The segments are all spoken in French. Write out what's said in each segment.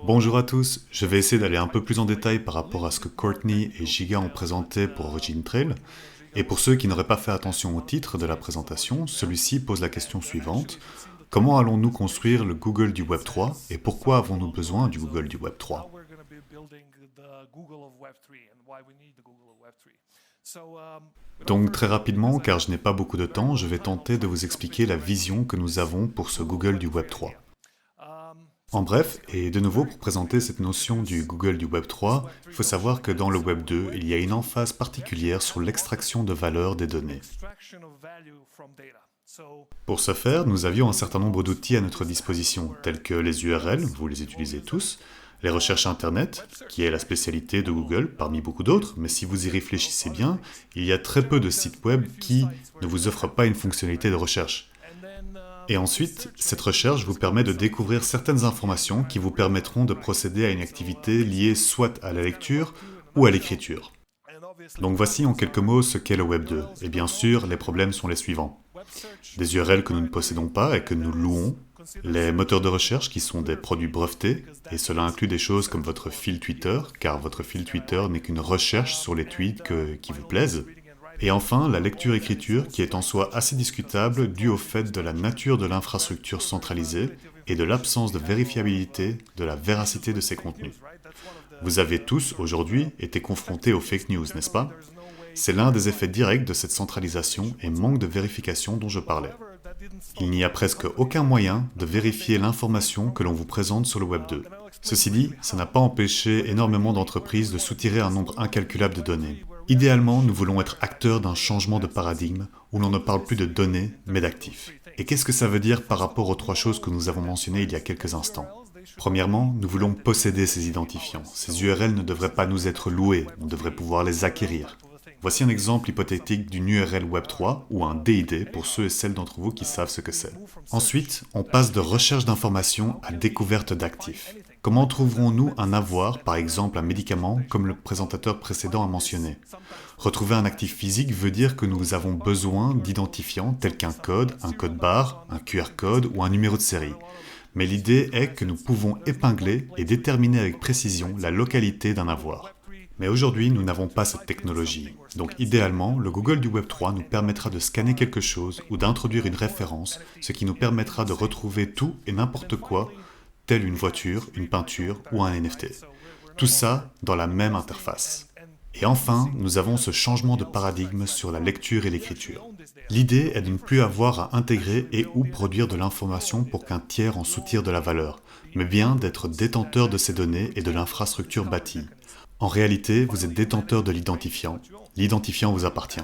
Bonjour à tous, je vais essayer d'aller un peu plus en détail par rapport à ce que Courtney et Giga ont présenté pour Origin Trail. Et pour ceux qui n'auraient pas fait attention au titre de la présentation, celui-ci pose la question suivante. Comment allons-nous construire le Google du Web 3 et pourquoi avons-nous besoin du Google du Web 3? Donc très rapidement, car je n'ai pas beaucoup de temps, je vais tenter de vous expliquer la vision que nous avons pour ce Google du Web 3. En bref, et de nouveau pour présenter cette notion du Google du Web 3, il faut savoir que dans le Web 2, il y a une emphase particulière sur l'extraction de valeur des données. Pour ce faire, nous avions un certain nombre d'outils à notre disposition, tels que les URL, vous les utilisez tous, les recherches Internet, qui est la spécialité de Google parmi beaucoup d'autres, mais si vous y réfléchissez bien, il y a très peu de sites web qui ne vous offrent pas une fonctionnalité de recherche. Et ensuite, cette recherche vous permet de découvrir certaines informations qui vous permettront de procéder à une activité liée soit à la lecture ou à l'écriture. Donc voici en quelques mots ce qu'est le Web 2. Et bien sûr, les problèmes sont les suivants. Des URL que nous ne possédons pas et que nous louons, les moteurs de recherche qui sont des produits brevetés, et cela inclut des choses comme votre fil Twitter, car votre fil Twitter n'est qu'une recherche sur les tweets qui vous plaisent. Et enfin, la lecture-écriture qui est en soi assez discutable due au fait de la nature de l'infrastructure centralisée et de l'absence de vérifiabilité de la véracité de ces contenus. Vous avez tous, aujourd'hui, été confrontés aux fake news, n'est-ce pas? C'est l'un des effets directs de cette centralisation et manque de vérification dont je parlais. Il n'y a presque aucun moyen de vérifier l'information que l'on vous présente sur le Web 2. Ceci dit, ça n'a pas empêché énormément d'entreprises de soutirer un nombre incalculable de données. Idéalement, nous voulons être acteurs d'un changement de paradigme où l'on ne parle plus de données, mais d'actifs. Et qu'est-ce que ça veut dire par rapport aux trois choses que nous avons mentionnées il y a quelques instants? Premièrement, nous voulons posséder ces identifiants. Ces URL ne devraient pas nous être loués, on devrait pouvoir les acquérir. Voici un exemple hypothétique d'une URL Web3 ou un DID pour ceux et celles d'entre vous qui savent ce que c'est. Ensuite, on passe de recherche d'informations à découverte d'actifs. Comment trouverons-nous un avoir, par exemple un médicament, comme le présentateur précédent a mentionné? Retrouver un actif physique veut dire que nous avons besoin d'identifiants tels qu'un code barre, un QR code ou un numéro de série. Mais l'idée est que nous pouvons épingler et déterminer avec précision la localité d'un avoir. Mais aujourd'hui, nous n'avons pas cette technologie. Donc idéalement, le Google du Web 3 nous permettra de scanner quelque chose ou d'introduire une référence, ce qui nous permettra de retrouver tout et n'importe quoi, telle une voiture, une peinture ou un NFT. Tout ça dans la même interface. Et enfin, nous avons ce changement de paradigme sur la lecture et l'écriture. L'idée est de ne plus avoir à intégrer et ou produire de l'information pour qu'un tiers en soutire de la valeur, mais bien d'être détenteur de ces données et de l'infrastructure bâtie. En réalité, vous êtes détenteur de l'identifiant vous appartient.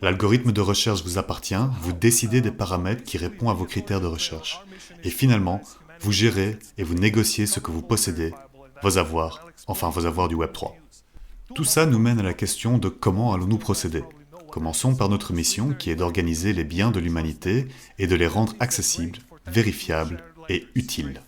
L'algorithme de recherche vous appartient, vous décidez des paramètres qui répondent à vos critères de recherche. Et finalement, vous gérez et vous négociez ce que vous possédez, vos avoirs du Web 3. Tout ça nous mène à la question de comment allons-nous procéder. Commençons par notre mission qui est d'organiser les biens de l'humanité et de les rendre accessibles, vérifiables et utiles.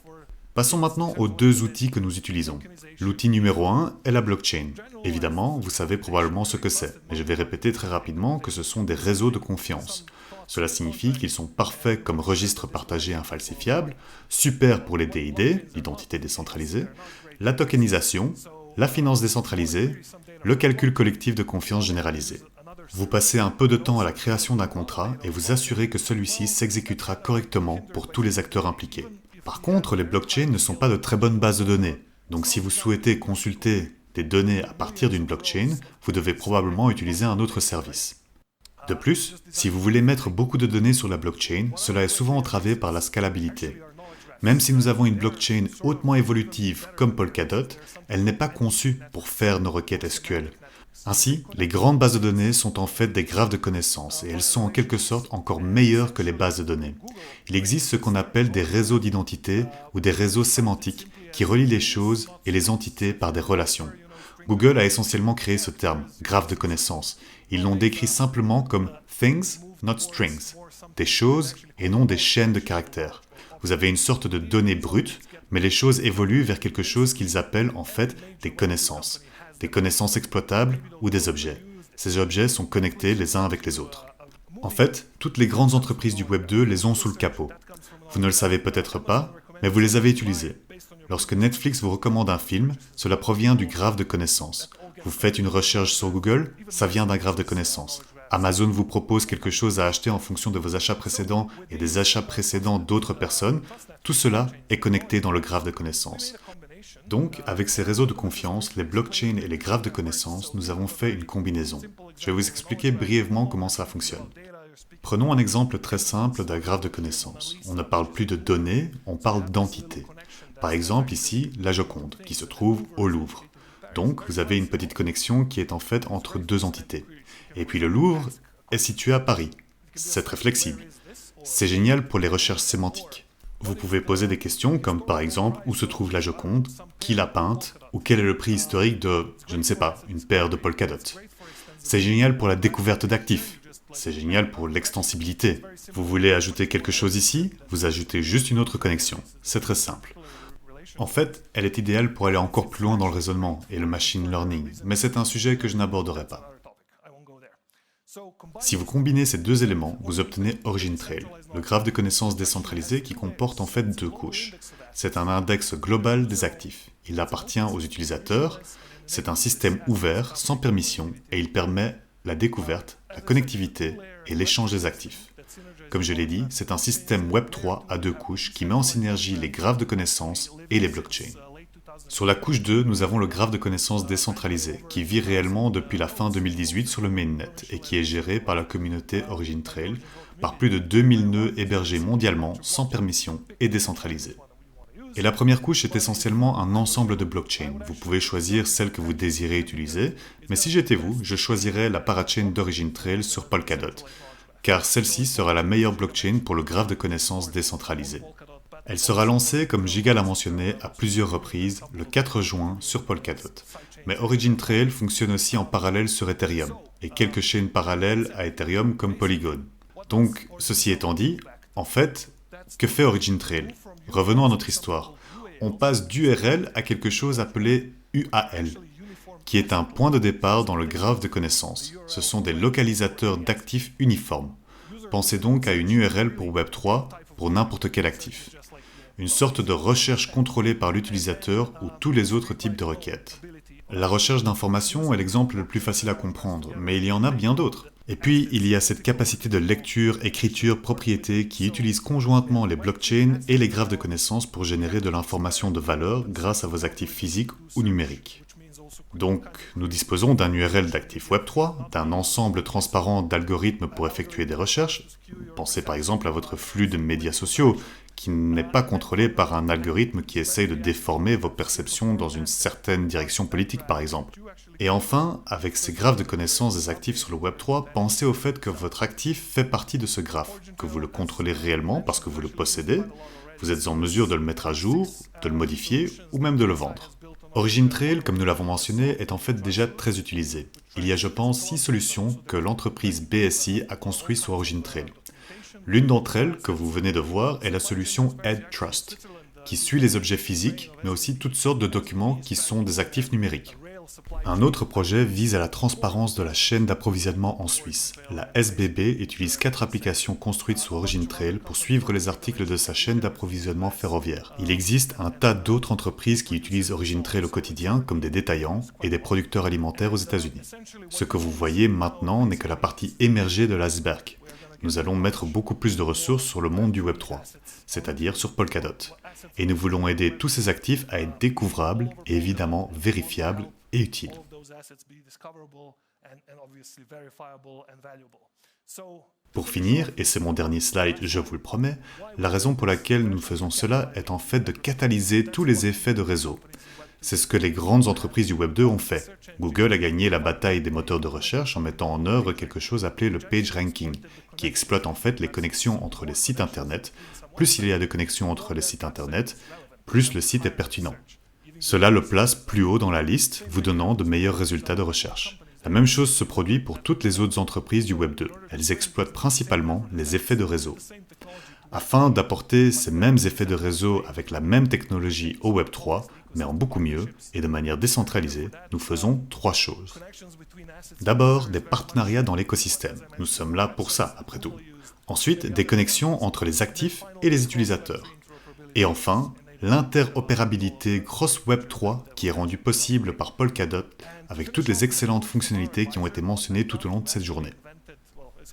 Passons maintenant aux deux outils que nous utilisons. L'outil numéro 1 est la blockchain. Évidemment, vous savez probablement ce que c'est, mais je vais répéter très rapidement que ce sont des réseaux de confiance. Cela signifie qu'ils sont parfaits comme registres partagés infalsifiables, super pour les DID, l'identité décentralisée, la tokenisation, la finance décentralisée, le calcul collectif de confiance généralisé. Vous passez un peu de temps à la création d'un contrat et vous assurez que celui-ci s'exécutera correctement pour tous les acteurs impliqués. Par contre, les blockchains ne sont pas de très bonnes bases de données. Donc si vous souhaitez consulter des données à partir d'une blockchain, vous devez probablement utiliser un autre service. De plus, si vous voulez mettre beaucoup de données sur la blockchain, cela est souvent entravé par la scalabilité. Même si nous avons une blockchain hautement évolutive comme Polkadot, elle n'est pas conçue pour faire nos requêtes SQL. Ainsi, les grandes bases de données sont en fait des graphes de connaissances et elles sont en quelque sorte encore meilleures que les bases de données. Il existe ce qu'on appelle des réseaux d'identité ou des réseaux sémantiques qui relient les choses et les entités par des relations. Google a essentiellement créé ce terme, graphe de connaissances. Ils l'ont décrit simplement comme things, not strings, des choses et non des chaînes de caractères. Vous avez une sorte de données brutes, mais les choses évoluent vers quelque chose qu'ils appellent en fait des connaissances exploitables ou des objets. Ces objets sont connectés les uns avec les autres. En fait, toutes les grandes entreprises du Web 2 les ont sous le capot. Vous ne le savez peut-être pas, mais vous les avez utilisées. Lorsque Netflix vous recommande un film, cela provient du graphe de connaissances. Vous faites une recherche sur Google, ça vient d'un graphe de connaissances. Amazon vous propose quelque chose à acheter en fonction de vos achats précédents et des achats précédents d'autres personnes. Tout cela est connecté dans le graphe de connaissances. Donc, avec ces réseaux de confiance, les blockchains et les graphes de connaissances, nous avons fait une combinaison. Je vais vous expliquer brièvement comment ça fonctionne. Prenons un exemple très simple d'un graphe de connaissances. On ne parle plus de données, on parle d'entités. Par exemple, ici, la Joconde, qui se trouve au Louvre. Donc, vous avez une petite connexion qui est en fait entre deux entités. Et puis le Louvre est situé à Paris. C'est très flexible. C'est génial pour les recherches sémantiques. Vous pouvez poser des questions comme par exemple où se trouve la Joconde, qui l'a peinte, ou quel est le prix historique de, je ne sais pas, une paire de Polkadot. C'est génial pour la découverte d'actifs. C'est génial pour l'extensibilité. Vous voulez ajouter quelque chose ici? Vous ajoutez juste une autre connexion. C'est très simple. En fait, elle est idéale pour aller encore plus loin dans le raisonnement et le machine learning, mais c'est un sujet que je n'aborderai pas. Si vous combinez ces deux éléments, vous obtenez Origin Trail, le graphe de connaissances décentralisé qui comporte en fait deux couches. C'est un index global des actifs. Il appartient aux utilisateurs, c'est un système ouvert, sans permission, et il permet la découverte, la connectivité et l'échange des actifs. Comme je l'ai dit, c'est un système Web3 à deux couches qui met en synergie les graphes de connaissances et les blockchains. Sur la couche 2, nous avons le graphe de connaissances décentralisé, qui vit réellement depuis la fin 2018 sur le mainnet et qui est géré par la communauté Origin Trail, par plus de 2000 nœuds hébergés mondialement, sans permission et décentralisés. Et la première couche est essentiellement un ensemble de blockchains. Vous pouvez choisir celle que vous désirez utiliser, mais si j'étais vous, je choisirais la parachain d'Origin Trail sur Polkadot, car celle-ci sera la meilleure blockchain pour le graphe de connaissances décentralisé. Elle sera lancée, comme Giga l'a mentionné, à plusieurs reprises, le 4 juin sur Polkadot. Mais Origin Trail fonctionne aussi en parallèle sur Ethereum, et quelques chaînes parallèles à Ethereum comme Polygon. Donc, ceci étant dit, en fait, que fait Origin Trail? Revenons à notre histoire. On passe d'URL à quelque chose appelé UAL, qui est un point de départ dans le graphe de connaissances. Ce sont des localisateurs d'actifs uniformes. Pensez donc à une URL pour Web3 pour n'importe quel actif. Une sorte de recherche contrôlée par l'utilisateur ou tous les autres types de requêtes. La recherche d'informations est l'exemple le plus facile à comprendre, mais il y en a bien d'autres. Et puis, il y a cette capacité de lecture, écriture, propriété qui utilise conjointement les blockchains et les graphes de connaissances pour générer de l'information de valeur grâce à vos actifs physiques ou numériques. Donc, nous disposons d'un URL d'actifs Web3, d'un ensemble transparent d'algorithmes pour effectuer des recherches. Pensez par exemple à votre flux de médias sociaux, qui n'est pas contrôlé par un algorithme qui essaye de déformer vos perceptions dans une certaine direction politique par exemple. Et enfin, avec ces graphes de connaissances des actifs sur le Web3, pensez au fait que votre actif fait partie de ce graphe, que vous le contrôlez réellement parce que vous le possédez, vous êtes en mesure de le mettre à jour, de le modifier ou même de le vendre. Origin Trail, comme nous l'avons mentionné, est en fait déjà très utilisé. Il y a, je pense, 6 solutions que l'entreprise BSI a construites sur Origin Trail. L'une d'entre elles, que vous venez de voir, est la solution EdTrust, qui suit les objets physiques, mais aussi toutes sortes de documents qui sont des actifs numériques. Un autre projet vise à la transparence de la chaîne d'approvisionnement en Suisse. La SBB utilise 4 applications construites sur Origin Trail pour suivre les articles de sa chaîne d'approvisionnement ferroviaire. Il existe un tas d'autres entreprises qui utilisent Origin Trail au quotidien, comme des détaillants et des producteurs alimentaires aux États-Unis. Ce que vous voyez maintenant n'est que la partie émergée de l'iceberg. Nous allons mettre beaucoup plus de ressources sur le monde du Web3, c'est-à-dire sur Polkadot. Et nous voulons aider tous ces actifs à être découvrables et évidemment vérifiables et utiles. Pour finir, et c'est mon dernier slide, je vous le promets, la raison pour laquelle nous faisons cela est en fait de catalyser tous les effets de réseau. C'est ce que les grandes entreprises du Web 2 ont fait. Google a gagné la bataille des moteurs de recherche en mettant en œuvre quelque chose appelé le page ranking, qui exploite en fait les connexions entre les sites internet. Plus il y a de connexions entre les sites internet, plus le site est pertinent. Cela le place plus haut dans la liste, vous donnant de meilleurs résultats de recherche. La même chose se produit pour toutes les autres entreprises du Web 2. Elles exploitent principalement les effets de réseau. Afin d'apporter ces mêmes effets de réseau avec la même technologie au Web 3, mais en beaucoup mieux et de manière décentralisée, nous faisons 3 choses. D'abord, des partenariats dans l'écosystème. Nous sommes là pour ça, après tout. Ensuite, des connexions entre les actifs et les utilisateurs. Et enfin, l'interopérabilité Cross Web 3 qui est rendue possible par Polkadot avec toutes les excellentes fonctionnalités qui ont été mentionnées tout au long de cette journée.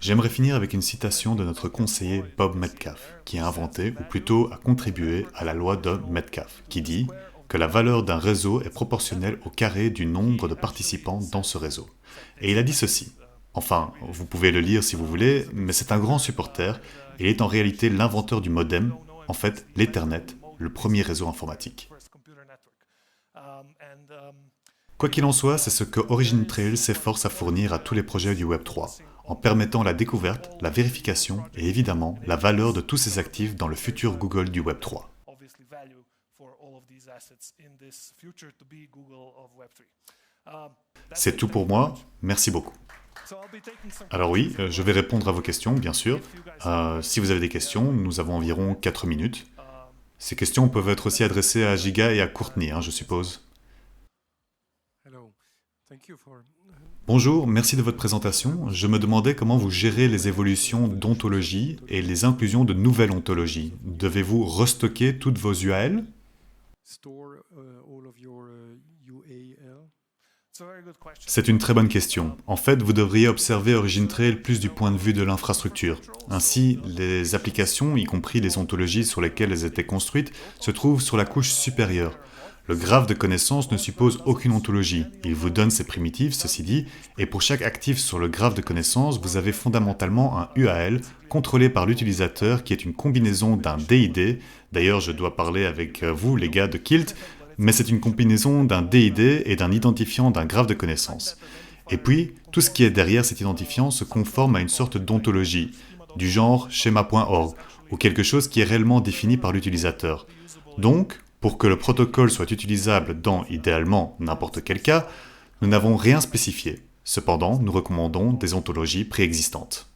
J'aimerais finir avec une citation de notre conseiller Bob Metcalfe, qui a inventé, ou plutôt a contribué à la loi de Metcalfe, qui dit que la valeur d'un réseau est proportionnelle au carré du nombre de participants dans ce réseau. Et il a dit ceci. Enfin, vous pouvez le lire si vous voulez, mais c'est un grand supporter, et il est en réalité l'inventeur du modem, en fait l'Ethernet, le premier réseau informatique. Quoi qu'il en soit, c'est ce que Origin Trail s'efforce à fournir à tous les projets du Web3, en permettant la découverte, la vérification et évidemment la valeur de tous ces actifs dans le futur Google du Web3. C'est tout pour moi, merci beaucoup. Alors oui, je vais répondre à vos questions, bien sûr. Si vous avez des questions, nous avons environ 4 minutes. Ces questions peuvent être aussi adressées à Giga et à Courtney, je suppose. Bonjour, merci de votre présentation. Je me demandais comment vous gérez les évolutions d'ontologie et les inclusions de nouvelles ontologies. Devez-vous restocker toutes vos UAL ? C'est une très bonne question. En fait, vous devriez observer Origin Trail plus du point de vue de l'infrastructure. Ainsi, les applications, y compris les ontologies sur lesquelles elles étaient construites, se trouvent sur la couche supérieure. Le graphe de connaissances ne suppose aucune ontologie. Il vous donne ses primitives, ceci dit, et pour chaque actif sur le graphe de connaissances, vous avez fondamentalement un UAL contrôlé par l'utilisateur qui est une combinaison d'un DID. D'ailleurs, je dois parler avec vous, les gars de Kilt, mais c'est une combinaison d'un DID et d'un identifiant d'un graphe de connaissances. Et puis, tout ce qui est derrière cet identifiant se conforme à une sorte d'ontologie, du genre schema.org, ou quelque chose qui est réellement défini par l'utilisateur. Donc, pour que le protocole soit utilisable dans, idéalement, n'importe quel cas, nous n'avons rien spécifié. Cependant, nous recommandons des ontologies préexistantes.